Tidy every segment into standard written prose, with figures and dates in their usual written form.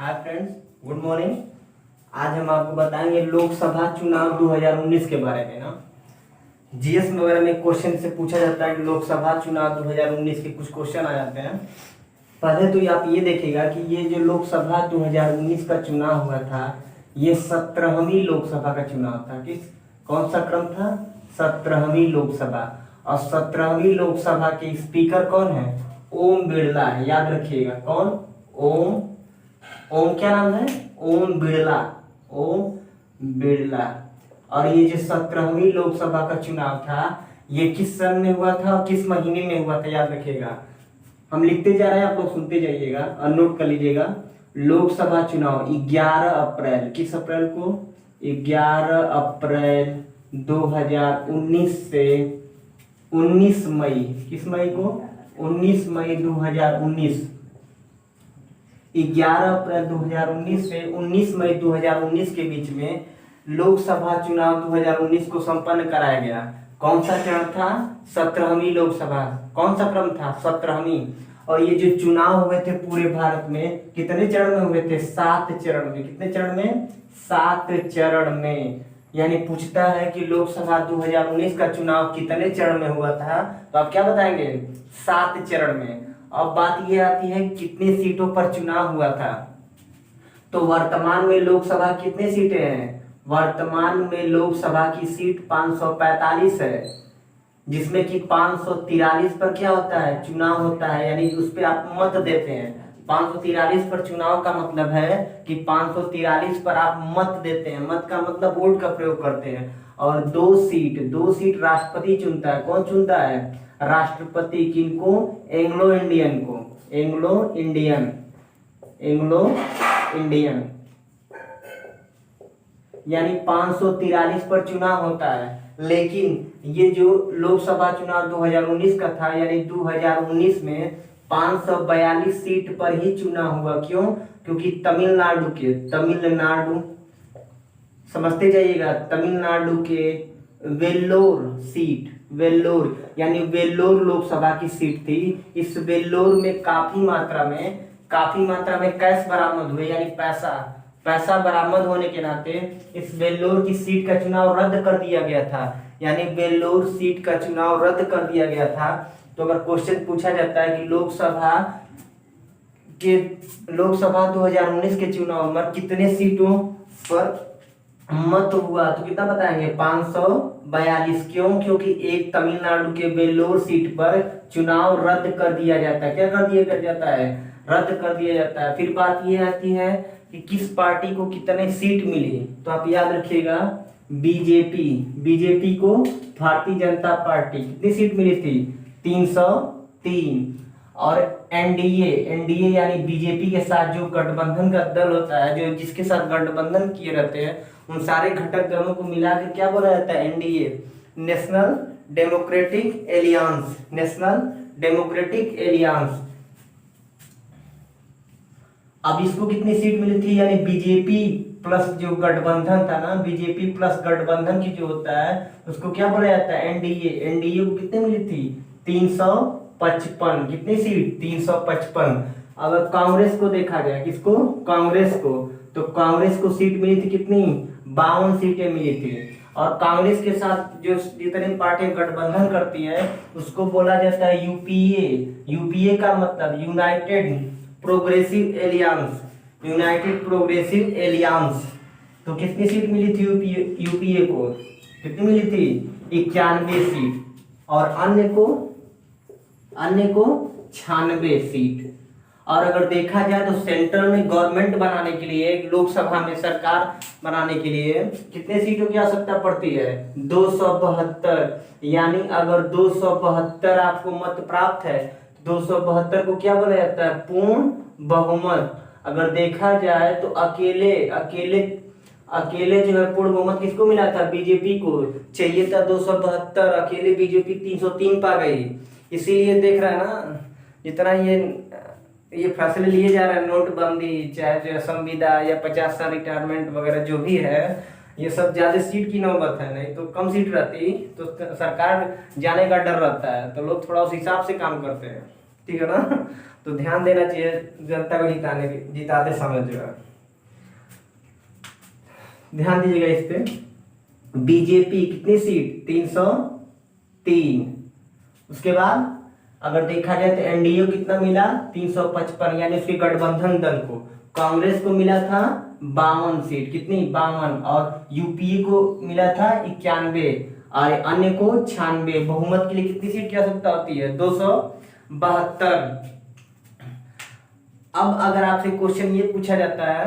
Hi friends, good morning. आज हम आपको बताएंगे लोकसभा चुनाव 2019 के बारे में ना। जीएस वगैरह में क्वेश्चन से पूछा जाता है कि लोकसभा चुनाव 2019 के कुछ क्वेश्चन आ जाते हैं। पहले तो आप ये देखिएगा कि ये जो लोकसभा 2019 का चुनाव हुआ था, ये 17वीं लोकसभा का चुनाव था। कौन सा क्रम था? 17वीं लोकसभा। और 17वीं लोकसभा के स्पीकर कौन है? ओम बिरला है। याद रखिएगा कौन? ओम क्या नाम है? ओम बिरला। ओम बिरला। और ये जो 17वीं लोकसभा का चुनाव था, ये किस सन में हुआ था और किस महीने में हुआ था? याद रखिएगा। हम लिखते जा रहे हैं, आप लोग सुनते जाइएगा और नोट कर लीजिएगा। लोकसभा चुनाव 11 अप्रैल, किस अप्रैल को? 11 अप्रैल 2019 से 19 मई, किस मई को? 19 मई 2019। 11 अप्रैल 2019 से 19 मई 2019 के बीच में लोकसभा चुनाव 2019 को संपन्न कराया गया। कौन सा चरण था? 17वीं लोकसभा। कौन सा क्रम था? 17वीं। और ये जो चुनाव हुए थे पूरे भारत में, कितने चरण में हुए थे? 7 चरण में। कितने चरण में? 7 चरण में। यानी पूछता है कि लोकसभा 2019 का चुनाव कितने चरण में हुआ था, तो आप क्या बताएंगे? 7 चरण में। अब बात ये आती है कितनी सीटों पर चुनाव हुआ था। तो वर्तमान में लोकसभा कितने सीटें हैं? वर्तमान में लोकसभा की सीट 545 है, जिसमें कि 543 पर क्या होता है? चुनाव होता है। यानी उस पर आप मत देते हैं। 543 पर चुनाव का मतलब है कि 543 पर आप मत देते हैं। मत का मतलब वोट का प्रयोग करते हैं। और दो सीट राष्ट्रपति चुनता है। कौन चुनता है? राष्ट्रपति। किनको? एंग्लो इंडियन को। Anglo Indian. यानी 543 पर चुनाव होता है। लेकिन ये जो लोकसभा चुनाव 2019 का था, यानी 2019 में 542 सीट पर ही चुनाव हुआ। क्यों? क्योंकि तमिलनाडु समझते जाइएगा, तमिलनाडु के वेल्लोर यानी वेल्लोर लोकसभा की सीट थी। इस वेल्लोर में काफी मात्रा में कैश बरामद हुए, यानी पैसा बरामद होने के नाते इस वेल्लोर की सीट का चुनाव रद्द कर दिया गया था। यानी वेल्लोर सीट का चुनाव रद्द कर दिया गया था। तो अगर क्वेश्चन पूछा जाता है कि लोकसभा 2019 के चुनाव में कितने सीटों पर मत हुआ, तो कितना बताएंगे? 542। क्यों? क्योंकि एक तमिलनाडु के वेल्लोर सीट पर चुनाव रद्द कर दिया जाता है। क्या कर दिया जाता है? रद्द कर दिया जाता है। फिर बात यह आती है कि किस पार्टी को कितने सीट मिली, तो आप याद रखिएगा बीजेपी को, भारतीय जनता पार्टी, कितनी सीट मिली थी? 303। और एनडीए यानी बीजेपी के साथ जो गठबंधन का दल होता है, जो जिसके साथ गठबंधन किए रहते हैं, उन सारे घटक दलों को मिलाकर क्या बोला जाता है? NDA, national democratic aliens. अब इसको कितनी सीट मिली थी? यानी बीजेपी प्लस जो गठबंधन था ना, बीजेपी प्लस गठबंधन की जो होता है, उसको क्या बोला जाता है? एनडीए को कितनी मिली थी? 355। कितनी सीट? 355। अगर कांग्रेस को देखा जाए, किसको? कांग्रेस को, तो कांग्रेस को सीट मिली थी कितनी? 52 सीटें मिली थी। और कांग्रेस के साथ जो जितनी पार्टियां गठबंधन करती है, उसको बोला जाता है यूपीए का मतलब यूनाइटेड प्रोग्रेसिव एलियंस। तो कितनी सीट मिली थी यूपीए को? कितनी मिली थी? 91 सीट। और अन्य को 96 सीट। और अगर देखा जाए तो सेंट्रल में गवर्नमेंट बनाने के लिए, लोकसभा में सरकार बनाने के लिए कितने सीटों की आवश्यकता पड़ती है? 272। यानी अगर 272 आपको मत प्राप्त है, 272 को क्या बोला जाता है? पूर्ण बहुमत। अगर देखा जाए तो अकेले जो है पूर्ण बहुमत किसको मिला था? बीजेपी को। चाहिए था 272, अकेले बीजेपी 303 पा गई। इसीलिए देख रहा है ना, जितना ये फैसले लिए जा रहे हैं, नोटबंदी, चाहे जो संविदा या 50 साल रिटायरमेंट वगैरह जो भी है, ये सब ज्यादा सीट की नौबत है। नहीं तो कम सीट रहती तो सरकार जाने का डर रहता है, तो लोग थोड़ा उस हिसाब से काम करते हैं। ठीक है ना। तो ध्यान देना चाहिए जनता को जिताते समय जो है। ध्यान दीजिएगा इस पे। बीजेपी कितनी सीट? 303। उसके बाद अगर देखा जाए तो एनडीए कितना मिला? 355, यानी उसके गठबंधन दल को। कांग्रेस को मिला था 52 सीट, कितनी? 52। और यूपीए को मिला था 91 और अन्य को 96। बहुमत के लिए कितनी सीट की आवश्यकता होती है? 272। अब अगर आपसे क्वेश्चन ये पूछा जाता है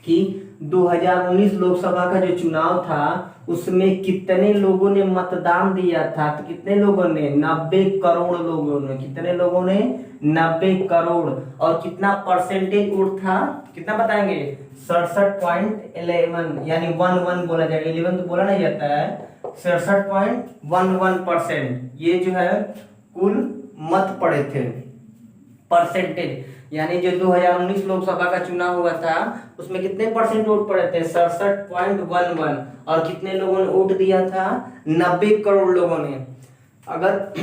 कि 2019 लोकसभा का जो चुनाव था उसमें कितने लोगों ने मतदान दिया था, तो कितने लोगों ने? 90 करोड़ लोगों ने। कितने लोगों ने? 90 करोड़। और कितना परसेंटेज वोट था? कितना बताएंगे? 67.11, यानी 11 बोला जाएगा, 11 तो बोला नहीं जाता है। 67.11% ये जो है कुल मत पड़े थे, परसेंटेज। यानी जो 2019 लोकसभा का चुनाव हुआ था उसमें कितने परसेंट वोट पड़े थे? 67.11। और कितने लोगों ने वोट दिया था? 90 करोड़ लोगों ने। अगर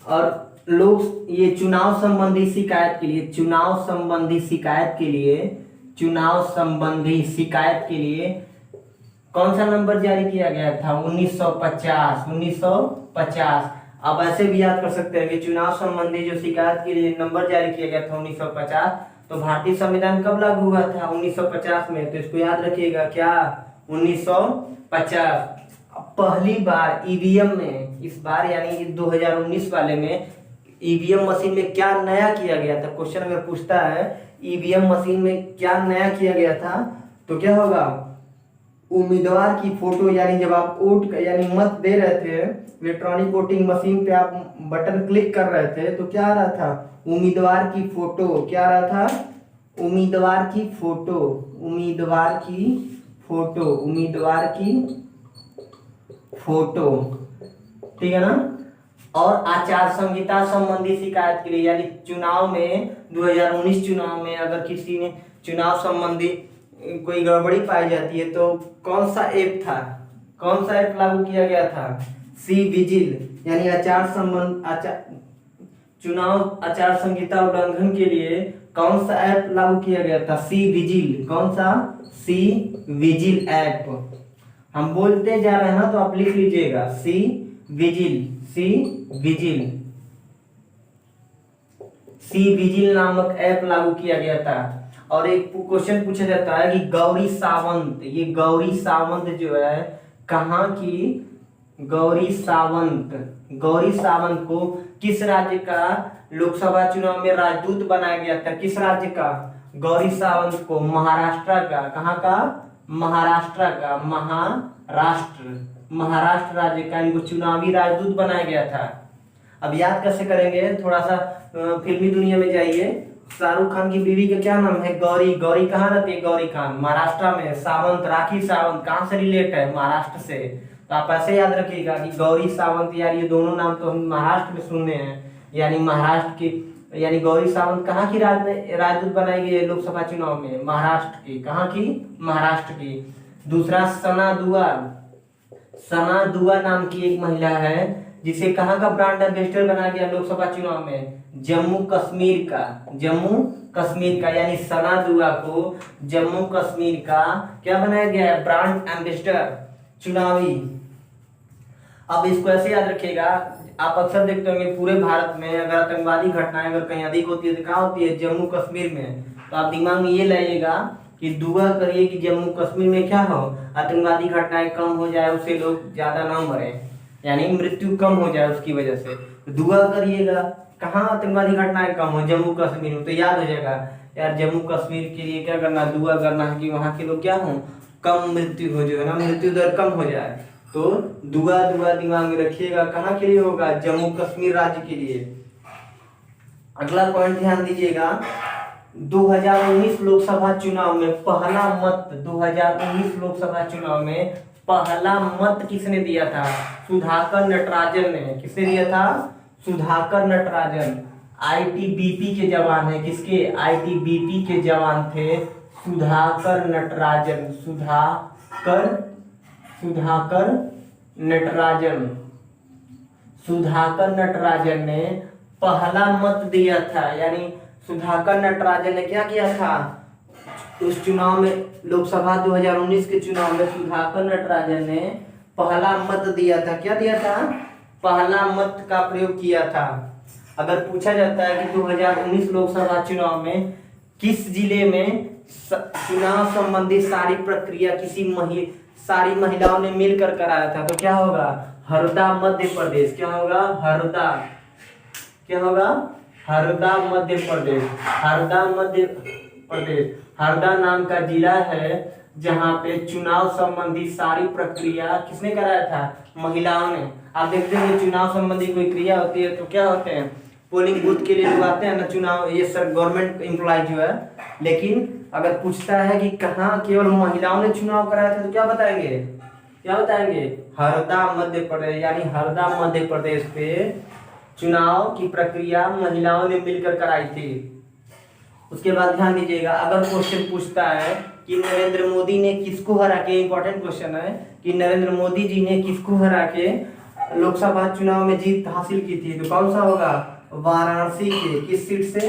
और लोग ये चुनाव संबंधी शिकायत के लिए, चुनाव संबंधी शिकायत के लिए, चुनाव संबंधी शिकायत के लिए कौन सा नंबर जारी किया गया था? 1950। 1950। आप ऐसे भी याद कर सकते हैं कि चुनाव संबंधी जो शिकायत के लिए नंबर जारी किया गया था 1950, तो भारतीय संविधान कब लागू हुआ था? 1950 में। तो इसको याद रखिएगा, क्या? 1950। पहली बार ईवीएम में, इस बार यानी 2019 वाले में ईवीएम मशीन में क्या नया किया गया था? क्वेश्चन अगर पूछता है ईवीएम मशीन में क्या नया किया गया था, तो क्या होगा? उम्मीदवार की फोटो, यानी जब आप वोट यानी मत दे रहे थे, इलेक्ट्रॉनिक वोटिंग मशीन पे आप बटन क्लिक कर रहे थे, तो क्या आ रहा था? उम्मीदवार की फोटो। क्या आ रहा था? उम्मीदवार की फोटो। उम्मीदवार की फोटो। उम्मीदवार की फोटो। ठीक है ना। और आचार संहिता संबंधी शिकायत के लिए, यानी चुनाव में 2019 चुनाव में अगर किसी ने चुनाव संबंधी कोई गड़बड़ी पाई जाती है तो कौन सा ऐप था? कौन सा ऐप लागू किया गया था? C vigil. यानी चुनाव आचार संहिता उल्लंघन के लिए कौन सा ऐप लागू किया गया था? C vigil. कौन सा? C vigil app. हम बोलते जा रहे हैं ना, तो आप लिख लीजिएगा C vigil. C vigil. C vigil नामक ऐप लागू किया गया था। और एक क्वेश्चन पूछा जाता है कि गौरी सावंत, ये गौरी सावंत जो है कहाँ की? गौरी सावंत। गौरी सावंत को किस राज्य का लोकसभा चुनाव में राजदूत बनाया गया था? किस राज्य का? गौरी सावंत को महाराष्ट्र का। कहाँ का? महाराष्ट्र का। महाराष्ट्र। महाराष्ट्र राज्य का इनको चुनावी राजदूत बनाया गया था। अब याद कैसे करेंगे? थोड़ा सा फिल्मी दुनिया में जाइए। शाहरुख खान की बीवी का क्या नाम है? गौरी। गौरी कहाँ रहती है? गौरी खान महाराष्ट्र में। सावंत, राखी सावंत कहाँ से रिलेट है? महाराष्ट्र से। तो आप ऐसे याद रखिएगा कि गौरी सावंत, यार ये दोनों नाम तो हम महाराष्ट्र में सुनने हैं, यानी महाराष्ट्र की, यानी गौरी सावंत कहाँ की राजदूत बनाई गई है लोकसभा चुनाव में? महाराष्ट्र की। कहाँ की? महाराष्ट्र की। दूसरा सना दुआ। सना दुआ नाम की एक महिला है जिसे कहाँ का ब्रांड एम्बेसडर बनाया गया लोकसभा चुनाव में? जम्मू कश्मीर का। जम्मू कश्मीर का, यानी सना दुआ को जम्मू कश्मीर का क्या बनाया गया है? ब्रांड एम्बेसडर चुनावी। अब इसको ऐसे याद रखिएगा, आप अक्सर देखते होंगे पूरे भारत में अगर आतंकवादी घटनाएं अगर कहीं अधिक होती है तो कहाँ होती है? जम्मू कश्मीर में। तो आप दिमाग में ये लाइएगा कि दुआ करिए कि जम्मू कश्मीर में क्या हो? आतंकवादी घटनाएं कम हो जाए, उससे लोग ज्यादा ना मरे, यानी मृत्यु कम हो जाए उसकी वजह से। तो दुआ करिएगा कहाँ आतंकवादी घटनाएं कम हो? जम्मू कश्मीर में। तो याद हो जाएगा यार, जम्मू कश्मीर के लिए क्या करना? दुआ करना है कि वहाँ के लोग क्या हो? कम मृत्यु हो, जो है ना मृत्यु दर कम हो जाए। तो दुआ दुआ दिमाग में रखिएगा, कहाँ के लिए होगा? जम्मू कश्मीर राज्य के लिए। अगला पॉइंट ध्यान दीजिएगा, 2019 लोकसभा चुनाव में पहला मत, 2019 लोकसभा चुनाव में पहला मत किसने दिया था? सुधाकर नटराजन ने। किसने दिया था? सुधाकर नटराजन। आईटीबीपी के जवान है। किसके? आईटीबीपी के जवान थे सुधाकर नटराजन। सुधाकर नटराजन। सुधाकर नटराजन ने पहला मत दिया था, यानी सुधाकर नटराजन ने क्या किया था उस चुनाव में, लोकसभा 2019 के चुनाव में सुधाकर नटराजन ने पहला मत दिया था। क्या दिया था? पहला मत का प्रयोग किया था। अगर पूछा जाता है कि 2019 लोकसभा चुनाव में किस जिले में चुनाव संबंधी सारी प्रक्रिया सारी महिलाओं ने मिलकर कराया था, तो क्या होगा? हरदा मध्य प्रदेश। क्या होगा? हरदा। क्या होगा? हरदा मध्य प्रदेश। हरदा मध्य प्रदेश। हरदा नाम का जिला है जहां पे चुनाव संबंधी सारी प्रक्रिया किसने कराया था? महिलाओं ने। आप देखते हैं चुनाव संबंधी कोई क्रिया होती है तो क्या होते हैं? पोलिंग बूथ के लिए लोग आते हैं ना चुनाव, ये सर गवर्नमेंट एम्प्लॉय जो है। लेकिन अगर पूछता है कि कहाँ केवल महिलाओं ने चुनाव कराया था तो क्या बताएंगे? क्या बताएंगे? हरदा मध्य प्रदेश, यानी हरदा मध्य प्रदेश पे चुनाव की प्रक्रिया महिलाओं ने मिलकर कराई थी। उसके बाद ध्यान दीजिएगा, अगर क्वेश्चन पूछता है कि नरेंद्र मोदी ने किसको हरा के, इंपॉर्टेंट क्वेश्चन है कि नरेंद्र मोदी जी ने किसको हरा के लोकसभा चुनाव में जीत हासिल की थी, तो कौन सा होगा? वाराणसी के। किस सीट से?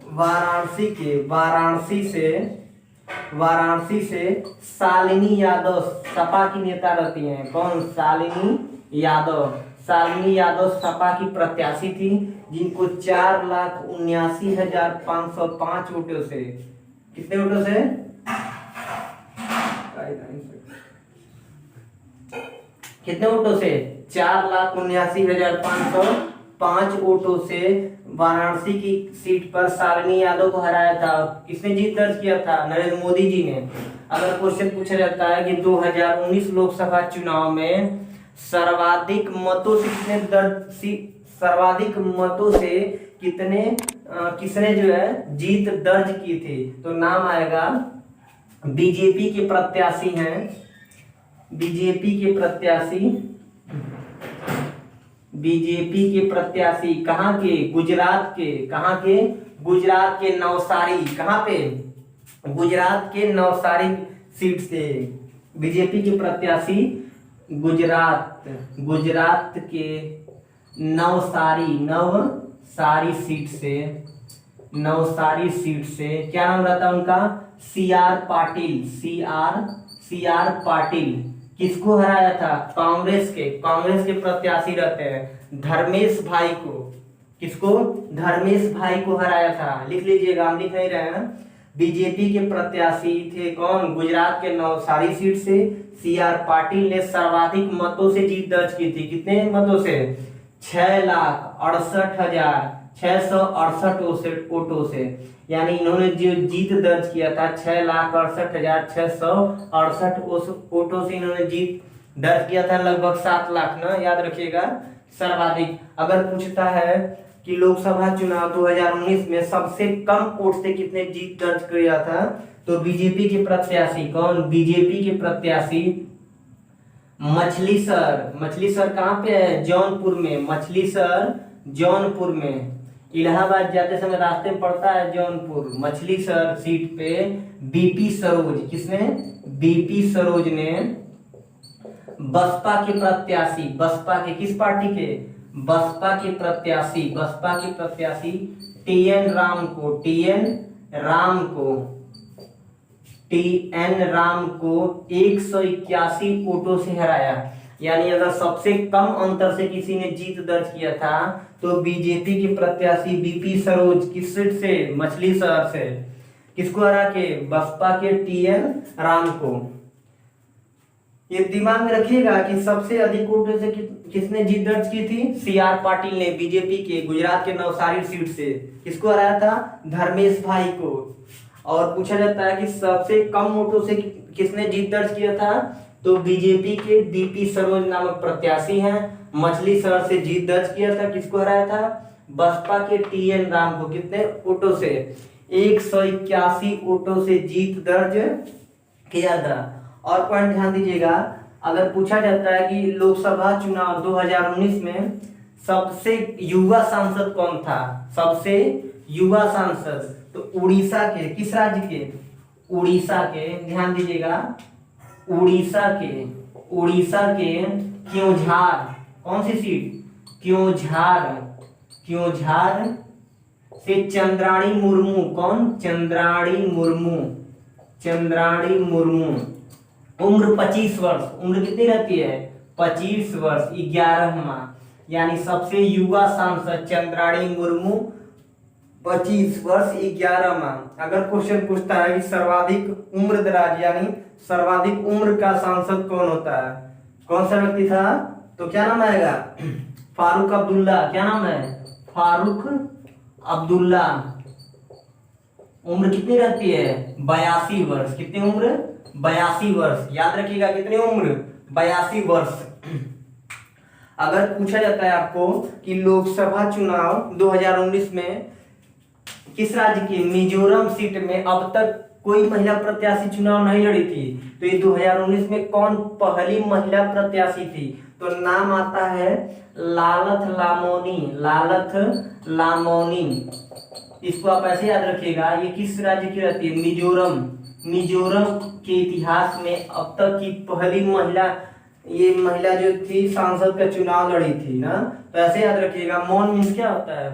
वाराणसी के। वाराणसी से शालिनी यादव सपा की नेता रहती हैं। कौन? शालिनी यादव। शालिनी यादव सपा की प्रत्याशी थी जिनको 4,79,505 वोटों से, कितने वोटों से? कितने वोटों से? 4,79,505 वोटों से वाराणसी की सीट पर शालिनी यादव को हराया था। किसने जीत दर्ज किया था? नरेंद्र मोदी जी ने। अगर क्वेश्चन पूछा जाता है कि 2019 लोकसभा चुनाव में सर्वाधिक मतों से किसने जो है जीत दर्ज की थी, तो नाम आएगा बीजेपी के प्रत्याशी हैं। बीजेपी के प्रत्याशी कहाँ के? गुजरात के। कहाँ के? गुजरात के नवसारी। कहाँ पे? गुजरात के नवसारी सीट से बीजेपी के प्रत्याशी गुजरात के नवसारी सीट से क्या नाम रहता है उनका? सीआर पाटिल। किसको हराया था? कांग्रेस के प्रत्याशी रहते हैं धर्मेश भाई को। किसको? धर्मेश भाई को हराया था। लिख लीजिएगा, हम लिख नहीं रहे हैं। बीजेपी के प्रत्याशी थे कौन? गुजरात के नवसारी सीट से सीआर पाटिल ने सर्वाधिक मतों से जीत दर्ज की थी। कितने मतों से? 6,68,668 वोटों से, यानी इन्होंने जो जीत दर्ज किया था 6,68,668 वोटों से इन्होंने जीत दर्ज किया था। लगभग 7 लाख ना, याद रखिएगा, सर्वाधिक। अगर पूछता है कि लोकसभा चुनाव 2019 में सबसे कम वोट से कितने जीत दर्ज किया था, तो बीजेपी के प्रत्याशी कौन? बीजेपी के प्रत्याशी मछलीसर कहाँ पे है? जौनपुर में। मछलीसर जौनपुर में, इलाहाबाद जाते समय रास्ते में पड़ता है जौनपुर। मछलीसर सीट पे बीपी सरोज, किसने? बीपी सरोज ने बसपा के प्रत्याशी, बसपा के किस पार्टी के? बसपा के प्रत्याशी टीएन राम को 181 वोटों से हराया। यानी अगर सबसे कम अंतर से किसी ने जीत दर्ज किया था तो बीजेपी के प्रत्याशी बीपी सरोज किस सीट से? मछलीशहर से। किसको हरा के? बसपा के टीएन राम को। ये दिमाग में रखिएगा कि सबसे अधिक वोटों से किसने जीत दर्ज की थी? सीआर पाटिल ने बीजेपी के गुजरात के नवसारी सीट से। किसको हराया था? धर्मेश भाई को। और पूछा जाता है कि सबसे कम वोटों से किसने जीत दर्ज किया था, तो बीजेपी के बीपी सरोज नामक प्रत्याशी हैं, मछलीशहर से जीत दर्ज किया था। किसको हराया था? बसपा के टीएन राम को। कितने वोटों से? 181 वोटों से जीत दर्ज किया था। और पॉइंट ध्यान दीजिएगा, अगर पूछा जाता है कि लोकसभा चुनाव 2019 में सबसे युवा सांसद कौन था? सबसे युवा सांसद तो उड़ीसा के, किस राज्य के? उड़ीसा के। ध्यान दीजिएगा, उड़ीसा के क्योंझार। कौन सी सीट? क्योंझार से चंद्राणी मुर्मू। कौन? चंद्राणी मुर्मू। उम्र 25 वर्ष। उम्र कितनी रहती है? 25 वर्ष। 11वां, यानी सबसे युवा सांसद चंद्राणी मुर्मू, 25 वर्ष, 11वां। अगर क्वेश्चन पूछता है कि सर्वाधिक उम्र दराज यानी सर्वाधिक उम्र का सांसद कौन होता है, कौन सा व्यक्ति था, तो क्या नाम आएगा? फारूक अब्दुल्ला। क्या नाम है? फारूक अब्दुल्ला। उम्र कितनी रहती है? 82 वर्ष। कितनी उम्र? 82 वर्ष। याद रखिएगा कितनी उम्र? 82 वर्ष। अगर पूछा जाता है आपको कि लोकसभा चुनाव 2019 में किस राज्य की मिजोरम सीट में अब तक कोई महिला प्रत्याशी चुनाव नहीं लड़ी थी, तो ये 2019 में कौन पहली महिला प्रत्याशी थी, तो नाम आता है लालथ लामोनी। इसको आप ऐसे याद रखिएगा। ये किस राज्य की रहती है? मिजोरम के इतिहास में अब तक की पहली महिला, ये महिला जो थी सांसद का चुनाव लड़ी थी ना, तो ऐसे याद रखिएगा। मौन मीन्स क्या होता है?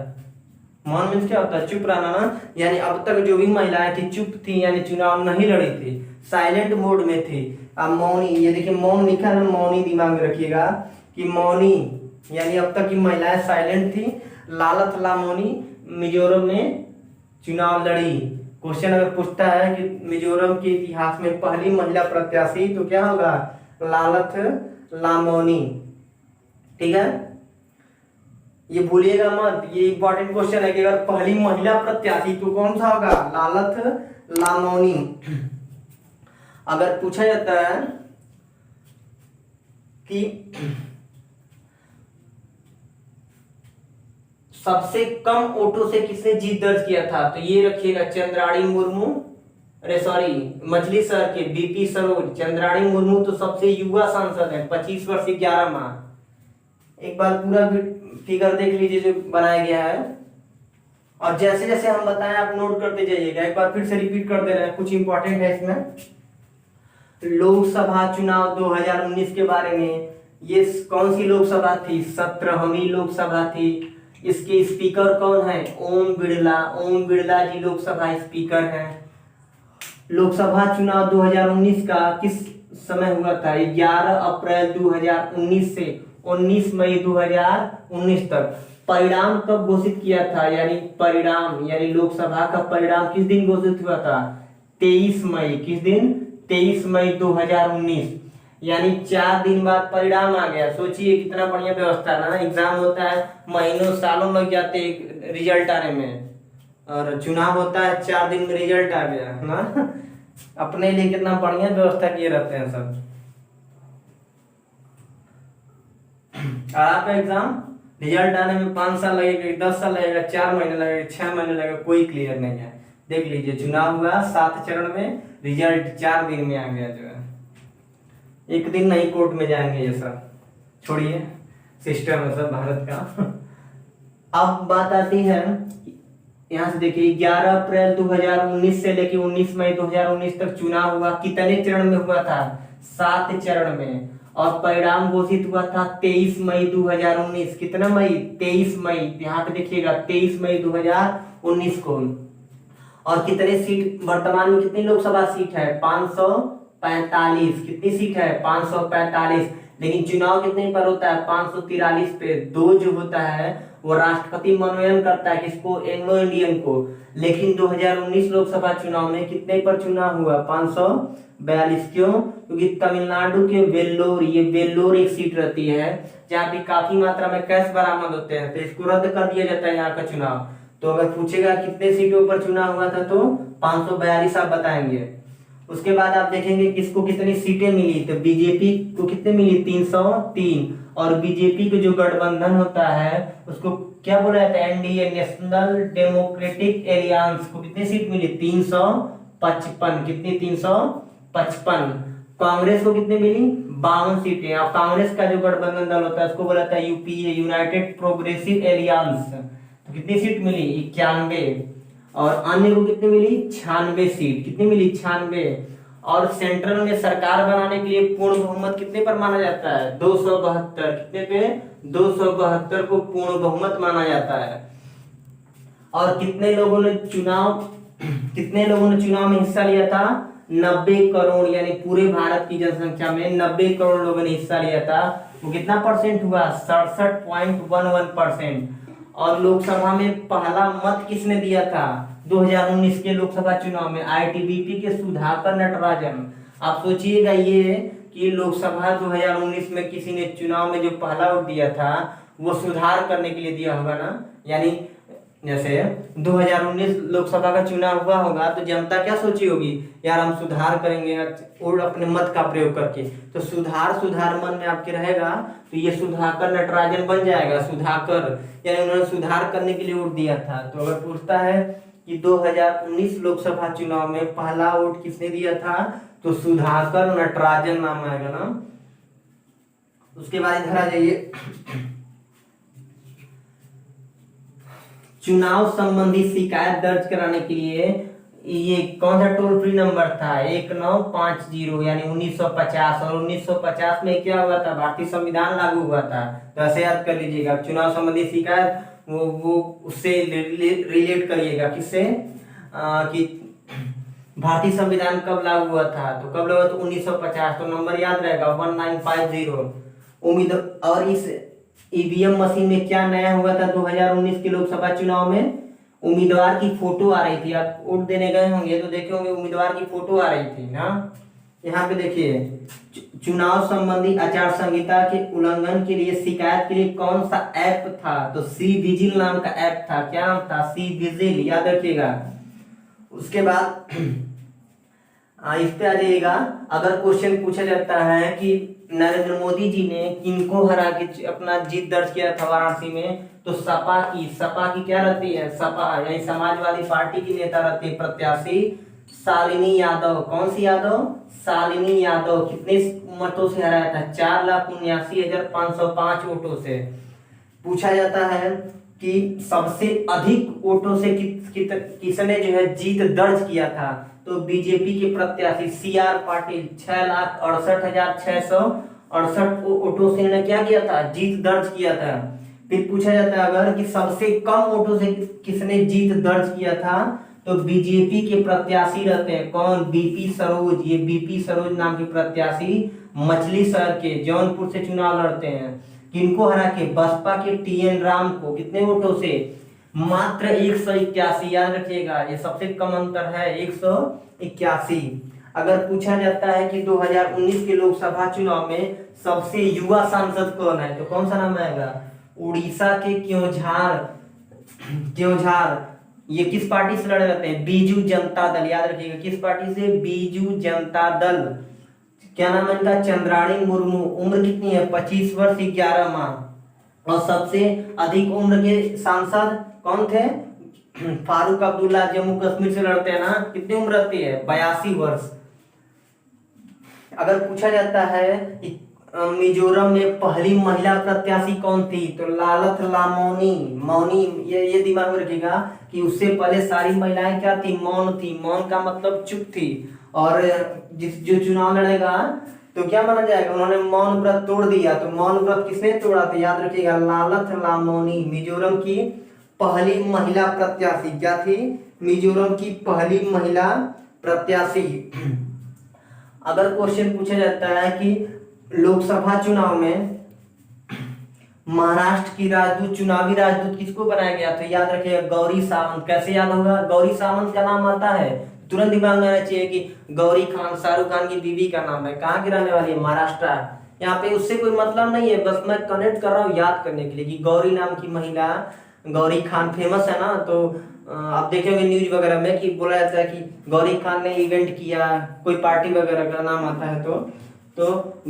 मौन मीन्स क्या होता है? चुप रहना ना, यानी अब तक जो भी महिलाएं थी चुप थी, यानी चुनाव नहीं लड़ी थी, साइलेंट मोड में थी। अब मौनी, ये देखिए मौन लिखा है, मौनी दिमाग में रखिएगा कि मौनी यानी अब तक की महिलाएं साइलेंट थी। लालथ लामोनी मिजोरम में चुनाव लड़ी। क्वेश्चन अगर पूछता है कि मिजोरम के इतिहास में पहली महिला प्रत्याशी, तो क्या होगा? लालथ लामोनी। ठीक है, ये भूलिएगा मत, ये इंपॉर्टेंट क्वेश्चन है कि अगर पहली महिला प्रत्याशी तो कौन सा होगा? लालथ लामोनी। अगर पूछा जाता है कि सबसे कम वोटों से किसने जीत दर्ज किया था, तो ये रखिएगा चंद्राणी मुर्मू, अरे सॉरी, मछली शहर के बीपी सरोज। चंद्राणी मुर्मू तो सबसे युवा सांसद है, 25 वर्ष 11 माह। एक बार पूरा फिगर देख लीजिए जो बनाया गया है, और जैसे जैसे हम बताएं आप नोट करते जाइएगा। एक बार फिर से रिपीट कर दे रहे हैं, कुछ इंपॉर्टेंट है इसमें। लोकसभा चुनाव 2019 के बारे में, ये कौन सी लोकसभा थी? 17वीं लोकसभा थी। इसके स्पीकर कौन है? ओम बिड़ला जी लोकसभा स्पीकर हैं। लोकसभा चुनाव 2019 का किस समय हुआ था? 11 अप्रैल 2019 से 19 मई 2019 तक। परिणाम कब घोषित किया था? यानी लोकसभा का परिणाम किस दिन घोषित हुआ था? 23 मई। किस दिन? 23 मई 2019, यानी 4 दिन बाद परिणाम आ गया। सोचिए कितना बढ़िया व्यवस्था ना। एग्जाम होता है महीनों सालों लग जाते रिजल्ट आने में, और चुनाव होता है 4 दिन में रिजल्ट आ गया ना। अपने लिए कितना बढ़िया व्यवस्था किए रहते हैं सब। और आपका एग्जाम रिजल्ट आने में 5 साल लगेगा, 10 साल लगेगा, 4 महीने लगेगा, 6 महीने लगेगा, कोई क्लियर नहीं है। देख लीजिए, चुनाव हुआ 7 चरण में, रिजल्ट 4 दिन में आ गया। जो है एक दिन नहीं कोर्ट में जाएंगे ये सब, छोड़िए, सिस्टम है सब भारत का। अब बात आती है, यहाँ से देखिए 11 अप्रैल 2019 से लेके 19 मई 2019 तक चुनाव हुआ। कितने चरण में हुआ था? 7 चरण में। और परिणाम घोषित हुआ था 23 मई 2019। कितना मई? 23 मई। यहाँ पे देखिएगा 23 मई 2019 को। और कितने सीट वर्तमान में, कितनी लोकसभा सीट है? 545। कितनी सीट है? 545। लेकिन चुनाव कितने पर होता है? 543 पे। 2 जो होता है वो राष्ट्रपति मनोनयन करता है, किसको? एंग्लो इंडियन को। लेकिन 2019 लोकसभा चुनाव में कितने पर चुनाव हुआ? 542। क्यों? क्योंकि तमिलनाडु के वेल्लोर, ये वेल्लोर एक सीट रहती है जहाँ पे काफी मात्रा में कैश बरामद होते हैं, तो इसको रद्द कर दिया जाता है यहाँ का चुनाव। तो अगर पूछेगा कितने सीटों पर चुनाव हुआ था, तो 542 आप बताएंगे। उसके बाद आप देखेंगे किसको कितनी सीटें मिली, तो बीजेपी को कितने मिली? 303। और बीजेपी के जो गठबंधन होता है उसको क्या बोला जाता है? एनडीए, नेशनल डेमोक्रेटिक एलियंस को कितनी सीट मिली? 355। कितनी? 355। कांग्रेस को कितनी मिली? 52 सीटें। अब कांग्रेस का जो गठबंधन दल होता है उसको बोला जाता है यूपीए, यूनाइटेड प्रोग्रेसिव एलियंस। तो कितनी सीट मिली? 91। और अन्य को कितनी मिली? 96 सीट। कितनी मिली? 96। और सेंट्रल में सरकार बनाने के लिए पूर्ण बहुमत कितने पर माना जाता है? 272। कितने पे? 272 को पूर्ण बहुमत माना जाता है। और कितने लोगों ने चुनाव में हिस्सा लिया था? 90 करोड़, यानी पूरे भारत की जनसंख्या में 90 करोड़ लोगों ने हिस्सा लिया था। वो कितना परसेंट हुआ? 67.11%। और लोकसभा में पहला मत किसने दिया था 2019 के लोकसभा चुनाव में? आईटीबीपी के सुधाकर नटराजन। आप सोचिएगा ये कि लोकसभा 2019 में किसी ने चुनाव में जो पहला वोट दिया था वो सुधार करने के लिए दिया होगा ना। यानी जैसे 2019 लोकसभा का चुनाव हुआ होगा तो जनता क्या सोची होगी, यार हम सुधार करेंगे और अपने मत का प्रयोग करके। तो सुधार मन में आपके रहेगा तो ये सुधाकर नटराजन बन जाएगा। सुधाकर यानी उन्होंने सुधार करने के लिए वोट दिया था। तो अगर पूछता है कि 2019 लोकसभा चुनाव में पहला वोट किसने दिया था तो सुधाकर नटराजन नाम आएगा ना। उसके बाद इधर आ जाइए, चुनाव संबंधी शिकायत दर्ज कराने के लिए ये कौन सा टोल फ्री नंबर था? 1950, यानी 1950। और 1950 में क्या हुआ था? भारतीय संविधान लागू हुआ था। तो ऐसे याद कर लीजिएगा, चुनाव संबंधी शिकायत वो उससे रिलेट करिएगा। किससे? कि भारतीय संविधान कब लागू हुआ था? तो कब लगा? तो 1950। तो नंबर याद रहेगा 1950। उम्मीद। और इस ईवीएम मशीन में क्या नया हुआ था 2019 के लोकसभा चुनाव में? उम्मीदवार की फोटो आ रही थी। आप वोट देने गए होंगे तो देखे होंगे उम्मीदवार की फोटो आ रही थी ना। यहाँ पे देखिए, चुनाव संबंधी आचार संहिता के उल्लंघन के लिए शिकायत के लिए कौन सा ऐप था? तो सी विजिल नाम का ऐप था। क्या नाम था? सी विजिल, याद रखिएगा। उसके बाद इस पे आ जाइएगा। अगर क्वेश्चन पूछा जाता है कि नरेंद्र मोदी जी ने किनको हरा के अपना जीत दर्ज किया था वाराणसी में, तो सपा की क्या रहती है? सपा यानी समाजवादी पार्टी की नेता रहती है प्रत्याशी शालिनी यादव। कौन सी यादव? शालिनी यादव। कितने मतों से हराया था? 4,79,505 वोटों से। पूछा जाता है कि सबसे अधिक वोटों से किसने जो है जीत दर्ज किया था? तो बीजेपी के प्रत्याशी CR पाटिल 6,68,668 वोटों से इन्होंने क्या किया था? जीत दर्ज किया था। फिर पूछा जाता है अगर कि सबसे कम वोटों से किसने जीत दर्ज किया था, तो बीजेपी के प्रत्याशी रहते हैं कौन? बीपी सरोज। ये बीपी सरोज नाम के प्रत्याशी मछली शहर के जौनपुर से चुनाव लड़ते हैं। किनको हरा के? बसपा के TN राम को। कितने वोटों से? मात्र 181। याद रखिएगा, ये सबसे कम अंतर है, 181। अगर पूछा जाता है कि 2019 के लोकसभा चुनाव में सबसे युवा सांसद कौन है, तो कौन सा नाम आएगा? उड़ीसा के क्योंझार। ये किस पार्टी से लड़े रहते हैं? बीजू जनता दल। याद रखिएगा, किस पार्टी से? बीजू जनता दल। क्या नाम है इनका? चंद्राणी मुर्मू। उम्र कितनी है? 25 वर्ष 11 माह। और सबसे अधिक उम्र के सांसद कौन थे? फारूक अब्दुल्ला, जम्मू कश्मीर से लड़ते हैं ना। कितनी उम्र रहती है? 82 वर्ष। अगर पूछा जाता है कि मिजोरम में पहली महिला प्रत्याशी कौन थी, तो लालथ मौनी। ये दिमाग में रखिएगा कि उससे पहले सारी महिलाएं क्या थी? मौन थी। मौन का मतलब चुप थी। और जो चुनाव लड़ेगा तो क्या माना जाएगा? उन्होंने मौन व्रत तोड़ दिया। तो मौन व्रत किसने तोड़ा था? याद रखिएगा, लालथ लामोनी। मिजोरम की पहली महिला प्रत्याशी क्या थी? मिजोरम की पहली महिला प्रत्याशी। अगर क्वेश्चन पूछा जाता है कि लोकसभा चुनाव में महाराष्ट्र की चुनावी राजदूत किसको बनाया गया? तो याद रखिएगा, गौरी सावंत। कैसे याद होगा? गौरी सावंत का नाम आता है तुरंत दिमाग में आना चाहिए कि गौरी खान शाहरुख खान की बीवी का नाम है। कहाँ की रहने वाली है? महाराष्ट्र। यहाँ पे उससे कोई मतलब नहीं है, बस मैं कनेक्ट कर रहा हूँ याद करने के लिए कि गौरी नाम की महिला, गौरी खान फेमस है ना। तो आप देखेंगे न्यूज वगैरह में कि बोला जाता है कि गौरी खान ने इवेंट किया, कोई पार्टी वगैरह का नाम आता है। तो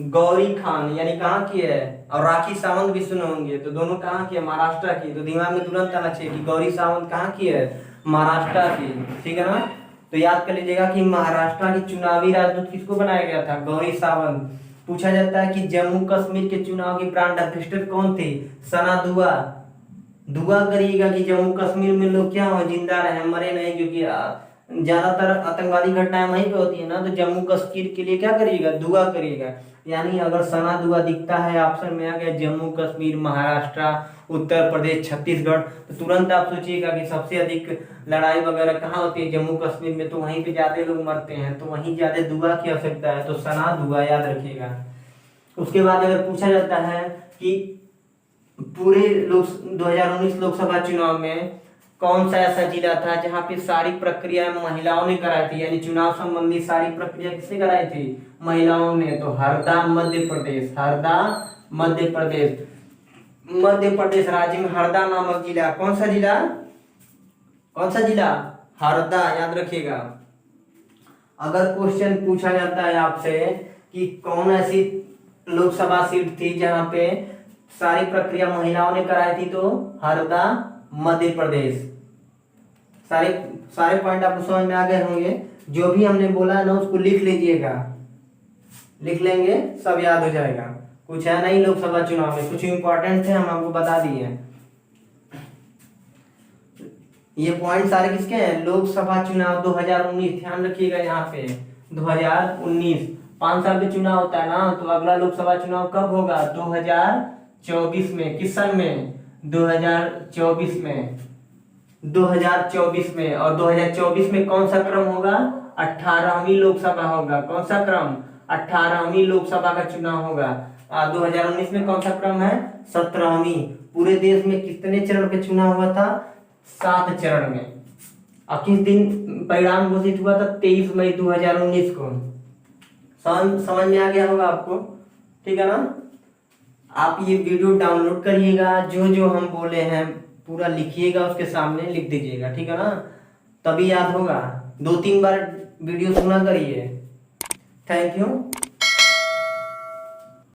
गौरी खान यानी कहाँ की है? और राखी सावंत भी सुने होंगे, तो दोनों कहाँ की है? महाराष्ट्र की। तो दिमाग में तुरंत आना चाहिए कि गौरी सावंत कहाँ की है? महाराष्ट्र की। ठीक है ना। तो याद कर लीजिएगा कि महाराष्ट्र की चुनावी राजदूत किसको बनाया गया था? गौरी सावंत। पूछा जाता है कि जम्मू कश्मीर के चुनाव की ब्रांड एम्बेसडर कौन थे? सना दुआ करिएगा कि जम्मू कश्मीर में लोग क्या हो? जिंदा रहे, मरे नहीं, क्योंकि ज्यादातर आतंकवादी घटनाएं वहीं पे होती है ना, तो जम्मू कश्मीर के लिए क्या करिएगा, दुआ करिएगा। यानी अगर सना दुआ दिखता है ऑप्शन में आ गया जम्मू कश्मीर, महाराष्ट्र, उत्तर प्रदेश, छत्तीसगढ़, तो तुरंत आप सोचिएगा कि सबसे अधिक लड़ाई वगैरह कहाँ होती है, जम्मू कश्मीर में, तो वहीं पे ज्यादा लोग मरते हैं, तो वहीं ज्यादा दुआ की आवश्यकता है, तो सना दुआ याद रखिएगा। उसके बाद अगर पूछा जाता है कि पूरे 2019 लोकसभा चुनाव में कौन सा ऐसा जिला था जहां पे सारी प्रक्रिया महिलाओं ने कराई थी, यानी चुनाव संबंधी सारी प्रक्रिया किसने कराई थी, महिलाओं ने, तो हरदा मध्य प्रदेश, हरदा मध्य प्रदेश। मध्य प्रदेश राज्य में हरदा नामक जिला, कौन सा जिला, कौन सा जिला, हरदा, याद रखिएगा। अगर क्वेश्चन पूछा जाता है आपसे कि कौन ऐसी लोकसभा सीट थी जहां पे सारी प्रक्रिया महिलाओं ने कराई थी, तो हरदा मध्य प्रदेश। सारे सारे पॉइंट आपको समझ में आ गए होंगे, जो भी हमने बोला है ना उसको लिख लीजिएगा, लिख लेंगे सब याद हो जाएगा। कुछ है नहीं लोकसभा चुनाव में, कुछ इंपॉर्टेंट थे हम आपको बता दिए। ये पॉइंट सारे किसके हैं, लोकसभा चुनाव 2019, ध्यान रखिएगा यहाँ पे 2019, 5 साल पे चुनाव होता है ना, तो अगला लोकसभा चुनाव कब होगा, 2024 में। किस सन में, 2024 में, 2024 में। और 2024 में कौन सा क्रम होगा, 18वीं लोकसभा होगा। कौन सा क्रम, 18वीं लोकसभा का चुनाव होगा। 2019 में कौन सा क्रम है, 17वीं। पूरे देश में कितने चरण पे चुनाव हुआ था, 7 चरण में। अब किस दिन परिणाम घोषित हुआ था, 23 मई 2019 को। समझ में आ गया होगा आपको, ठीक है ना। आप ये वीडियो डाउनलोड करिएगा, जो जो हम बोले हैं पूरा लिखिएगा, उसके सामने लिख दीजिएगा, ठीक है ना, तभी याद होगा। 2-3 बार वीडियो सुना करिए। Thank you.